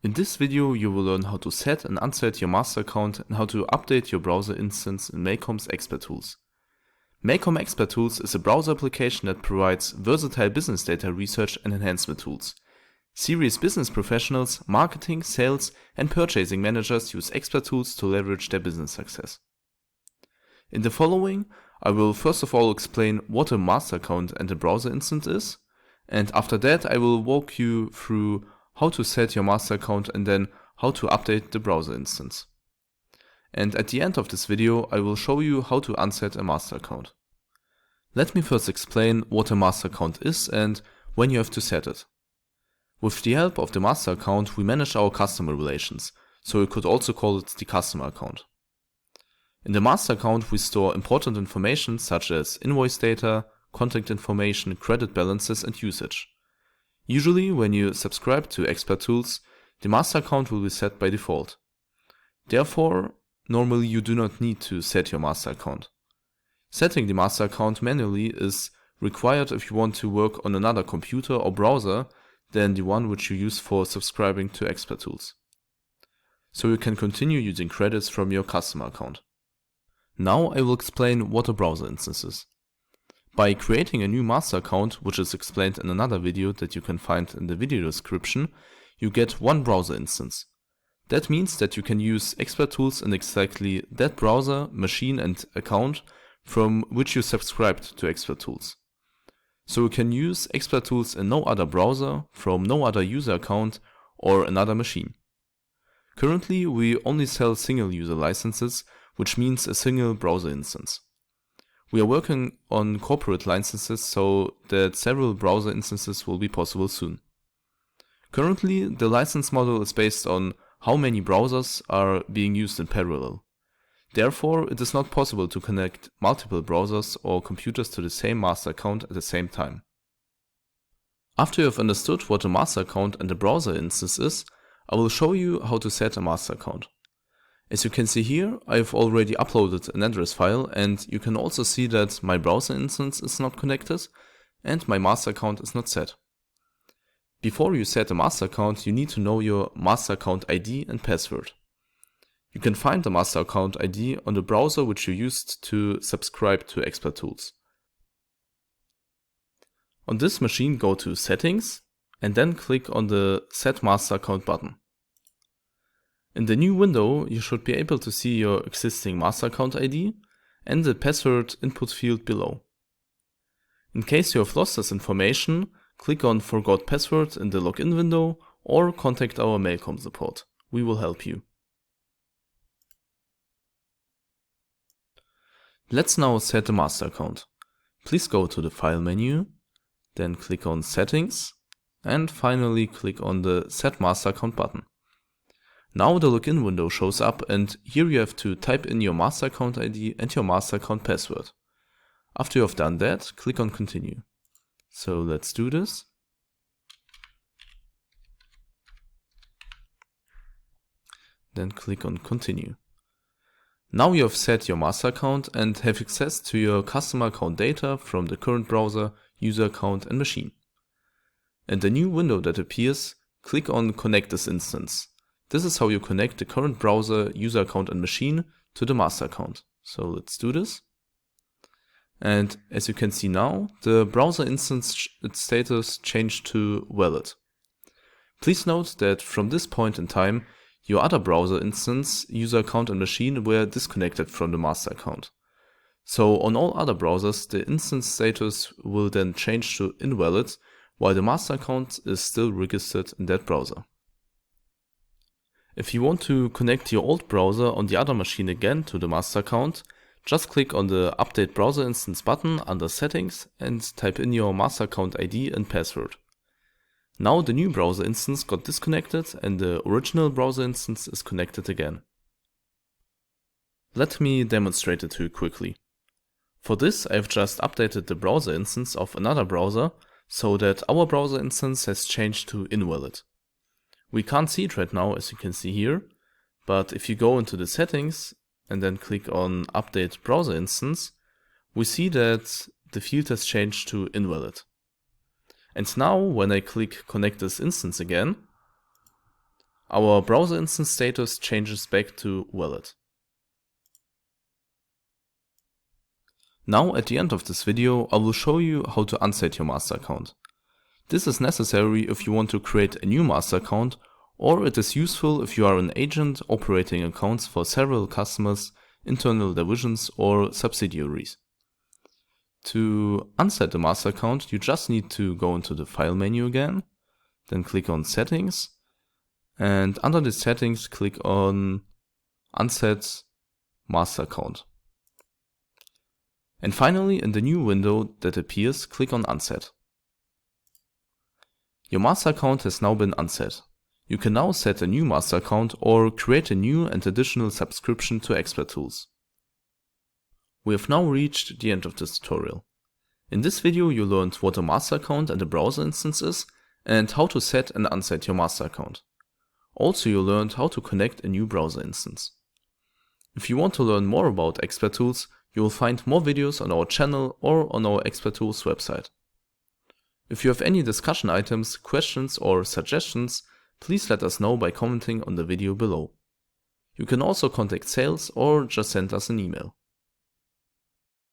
In this video, you will learn how to set and unset your master account and how to update your browser instance in MailCom's Expert.tools. MailCom Expert.tools is a browser application that provides versatile business data research and enhancement tools. Serious business professionals, marketing, sales, and purchasing managers use Expert.tools to leverage their business success. In the following, I will first of all explain what a master account and a browser instance is, and after that I will walk you through how to set your master account and then how to update the browser instance. And at the end of this video, I will show you how to unset a master account. Let me first explain what a master account is and when you have to set it. With the help of the master account, we manage our customer relations, so you could also call it the customer account. In the master account, we store important information such as invoice data, contact information, credit balances, and usage. Usually, when you subscribe to Expert.tools, the master account will be set by default. Therefore, normally you do not need to set your master account. Setting the master account manually is required if you want to work on another computer or browser than the one which you use for subscribing to Expert.tools. So you can continue using credits from your customer account. Now I will explain what a browser instance is. By creating a new master account, which is explained in another video that you can find in the video description, you get one browser instance. That means that you can use Expert.tools in exactly that browser, machine, and account from which you subscribed to Expert.tools. So you can use Expert.tools in no other browser, from no other user account, or another machine. Currently, we only sell single user licenses, which means a single browser instance. We are working on corporate licenses so that several browser instances will be possible soon. Currently, the license model is based on how many browsers are being used in parallel. Therefore, it is not possible to connect multiple browsers or computers to the same master account at the same time. After you have understood what a master account and a browser instance is, I will show you how to set a master account. As you can see here, I have already uploaded an address file, and you can also see that my browser instance is not connected and my master account is not set. Before you set a master account, you need to know your master account ID and password. You can find the master account ID on the browser which you used to subscribe to Expert.tools. On this machine, go to Settings and then click on the Set Master Account button. In the new window, you should be able to see your existing master account ID and the password input field below. In case you have lost this information, click on Forgot Password in the login window or contact our MailCom support. We will help you. Let's now set the master account. Please go to the File menu, then click on Settings, and finally click on the Set Master Account button. Now the login window shows up, and here you have to type in your master account ID and your master account password. After you have done that, click on Continue. So let's do this. Then click on Continue. Now you have set your master account and have access to your customer account data from the current browser, user account, and machine. In the new window that appears, click on Connect this instance. This is how you connect the current browser, user account, and machine to the master account. So let's do this. And as you can see now, the browser instance status changed to valid. Please note that from this point in time, your other browser instance, user account, and machine were disconnected from the master account. So on all other browsers, the instance status will then change to invalid, while the master account is still registered in that browser. If you want to connect your old browser on the other machine again to the master account, just click on the Update Browser Instance button under Settings and type in your master account ID and password. Now the new browser instance got disconnected and the original browser instance is connected again. Let me demonstrate it to you quickly. For this, I have just updated the browser instance of another browser so that our browser instance has changed to invalid. We can't see it right now, as you can see here, but if you go into the settings and then click on Update Browser Instance, we see that the field has changed to invalid. And now when I click Connect this instance again, our browser instance status changes back to valid. Now at the end of this video, I will show you how to unset your master account. This is necessary if you want to create a new master account, or it is useful if you are an agent operating accounts for several customers, internal divisions or subsidiaries. To unset the master account, you just need to go into the File menu again, then click on Settings, and under the Settings click on Unset Master Account. And finally, in the new window that appears, click on Unset. Your master account has now been unset. You can now set a new master account or create a new and additional subscription to Expert.tools. We have now reached the end of this tutorial. In this video you learned what a master account and a browser instance is and how to set and unset your master account. Also you learned how to connect a new browser instance. If you want to learn more about Expert.tools, you will find more videos on our channel or on our Expert.tools website. If you have any discussion items, questions or suggestions, please let us know by commenting on the video below. You can also contact sales or just send us an email.